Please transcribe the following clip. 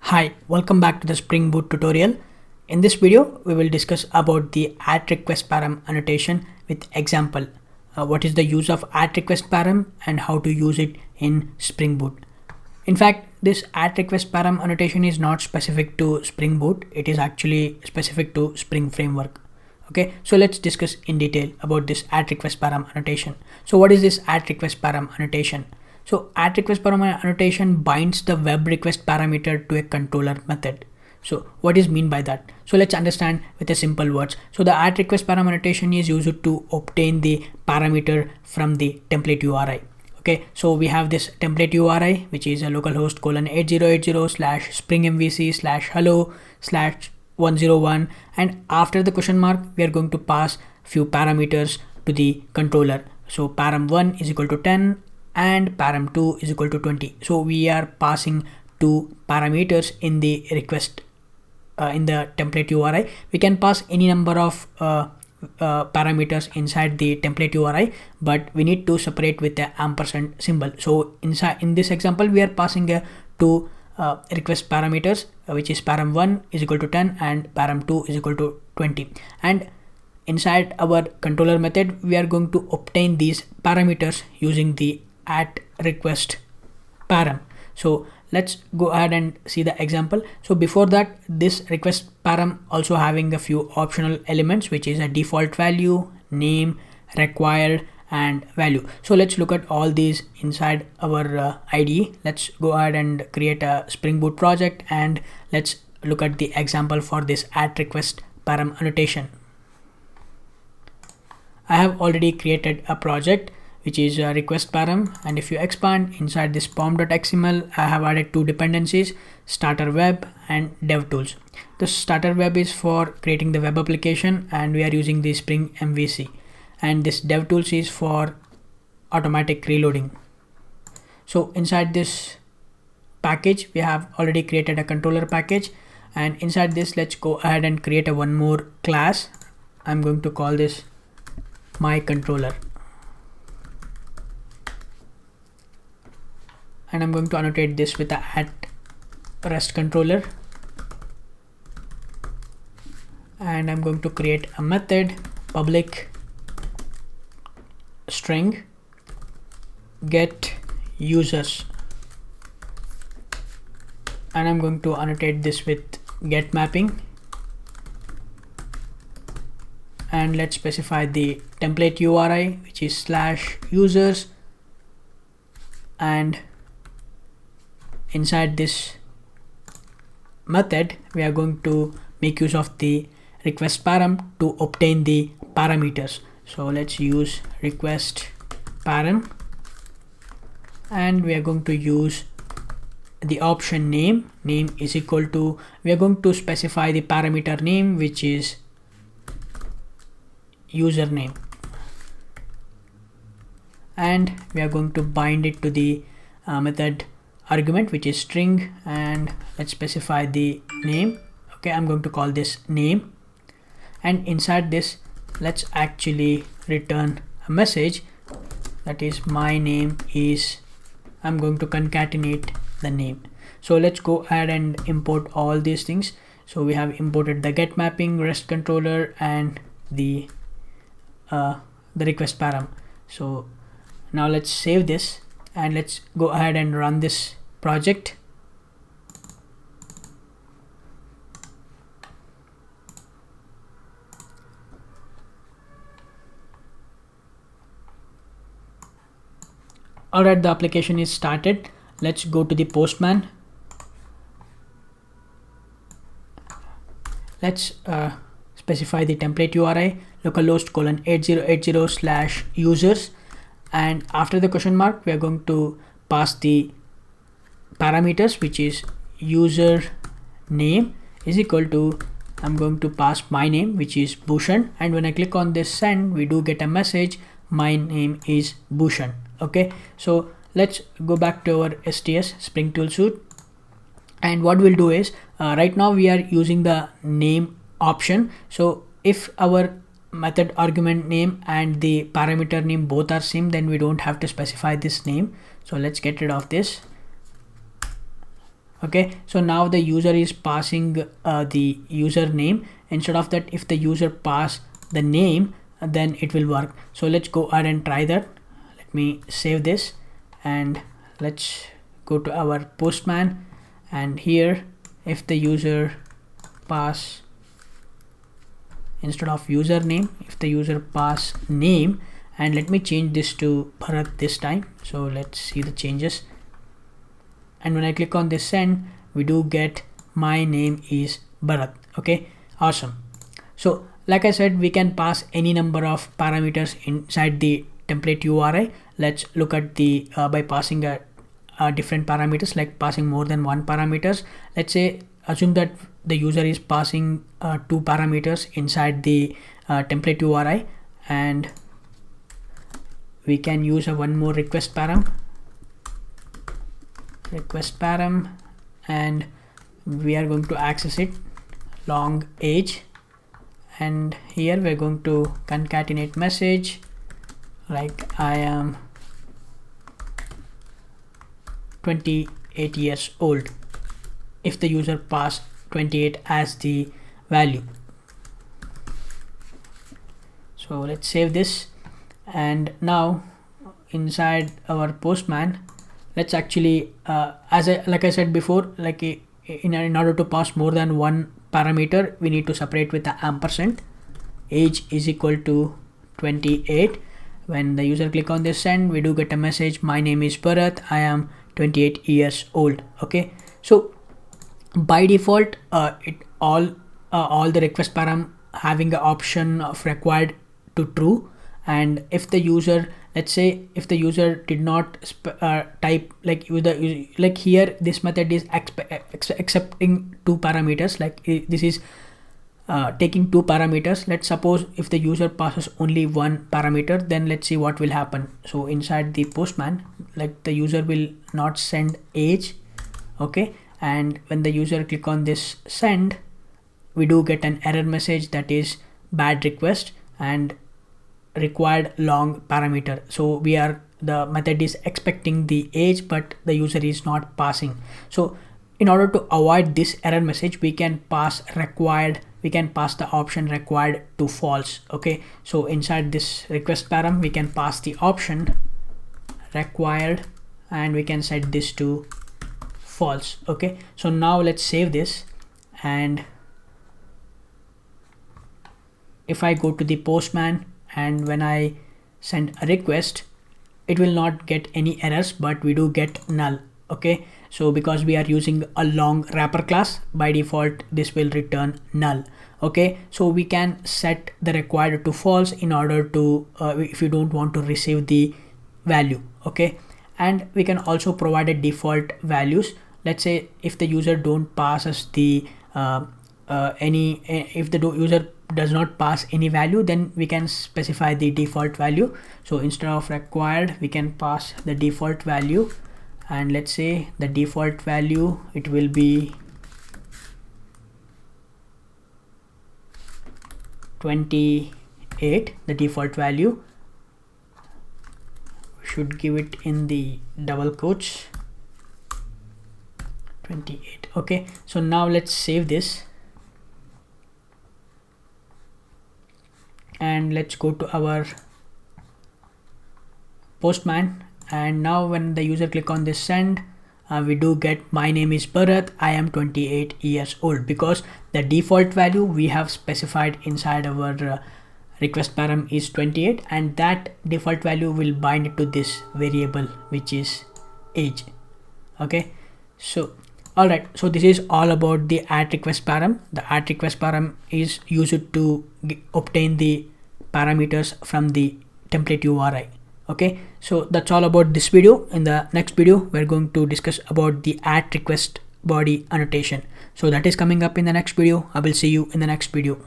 Hi, welcome back to the Spring Boot tutorial. In this video, we will discuss about the add request param annotation with example. What is the use of add request param and how to use it in Spring Boot. In fact, this add request param annotation is not specific to Spring Boot. It is actually specific to Spring Framework. Okay, so let's discuss in detail about this add request param annotation. So what is this add request param annotation? So add request param annotation binds the web request parameter to a controller method. So what is mean by that? So let's understand with a simple words. So the add request param annotation is used to obtain the parameter from the template URI. Okay, so we have this template URI, which is a localhost :8080/spring MVC/hello/101, and after the question mark, we are going to pass few parameters to the controller. So param1 is equal to 10 and param2 is equal to 20. So we are passing two parameters in the request in the template URI. We can pass any number of parameters inside the template URI, but we need to separate with the ampersand symbol. So in this example, we are passing two request parameters, which is param1 is equal to 10 and param2 is equal to 20. And inside our controller method, we are going to obtain these parameters using the add request param. So let's go ahead and see the example. So before that, this request param also having a few optional elements, which is a default value, name, required, and value. So let's look at all these inside our IDE. Let's go ahead and create a Spring Boot project and let's look at the example for this add request param annotation. I have already created a project which is a request param, and if you expand inside this pom.xml, I have added two dependencies, starter web and dev tools. The starter web is for creating the web application and we are using the Spring MVC, and this dev tools is for automatic reloading. So inside this package, we have already created a controller package, and inside this, let's go ahead and create a one more class. I'm going to call this my controller, and I'm going to annotate this with the @rest controller, and I'm going to create a method public string get users, and I'm going to annotate this with get mapping, and let's specify the template URI, which is /users, and inside this method, we are going to make use of the request param to obtain the parameters. So let's use request param, and we are going to use the option name is equal to, we are going to specify the parameter name, which is username, and we are going to bind it to the method argument, which is string, and let's specify the name. Okay, I'm going to call this name, and inside this, let's actually return a message that is my name is, I'm going to concatenate the name. So let's go ahead and import all these things. So we have imported the get mapping, rest controller, and the request param. So now let's save this and let's go ahead and run this project. Alright, the application is started. Let's go to the Postman. Let's specify the template URI localhost :8080/users, and after the question mark, we are going to pass the parameters, which is user name is equal to, I'm going to pass my name, which is Bhushan, and when I click on this send, we do get a message, my name is Bhushan. Okay, so let's go back to our STS Spring Tool Suite, and what we'll do is right now we are using the name option. So if our method argument name and the parameter name both are same, then we don't have to specify this name. So let's get rid of this. Okay, so now the user is passing the username. Instead of that, if the user pass the name, then it will work. So let's go ahead and try that. Let me save this and let's go to our Postman, and here if the user pass, instead of username, if the user pass name, and let me change this to Bharat this time. So let's see the changes. And when I click on this send, we do get my name is Bharat. Okay, awesome. So like I said, we can pass any number of parameters inside the template URI. Let's look at the by passing a different parameters, like passing more than one parameters. Let's say assume that the user is passing 2 parameters inside the template URI, and we can use a one more request param, and we are going to access it long age, and here we're going to concatenate message like I am 28 years old if the user passed 28 as the value. So let's save this, and now inside our Postman, let's actually like I said before, like in order to pass more than one parameter, we need to separate with the ampersand. Age is equal to 28. When the user click on this send, we do get a message, my name is Bharat, I am 28 years old. Okay, so by default all the request param having the option of required to true, and if the user, let's say if the user did not type like here, this method is accepting 2 parameters, like this is taking 2 parameters. Let's suppose if the user passes only 1 parameter, then let's see what will happen. So inside the Postman, like the user will not send age. Okay, and when the user click on this send, we do get an error message that is bad request and required long parameter. So the method is expecting the age, but the user is not passing. So in order to avoid this error message, we can pass the option required to false. Okay, so inside this request param, we can pass the option required, and we can set this to false. Okay, so now let's save this, and if I go to the Postman and when I send a request, it will not get any errors, but we do get null. Okay, so because we are using a long wrapper class, by default this will return null. Okay, so we can set the required to false in order to if you don't want to receive the value. Okay, and we can also provide a default values. Let's say if the user don't pass us the if the user does not pass any value, then we can specify the default value. So instead of required, we can pass the default value, and let's say the default value, it will be 28. The default value should give it in the double quotes, 28. Okay, so now let's save this, and let's go to our Postman, and now when the user click on this send, we do get my name is Bharat, I am 28 years old, because the default value we have specified inside our request param is 28, and that default value will bind it to this variable which is age. Okay, so alright, so this is all about the add request param. The add request param is used to obtain the parameters from the template URI. Okay, so that's all about this video. In the next video, we're going to discuss about the add request body annotation. So that is coming up in the next video. I will see you in the next video.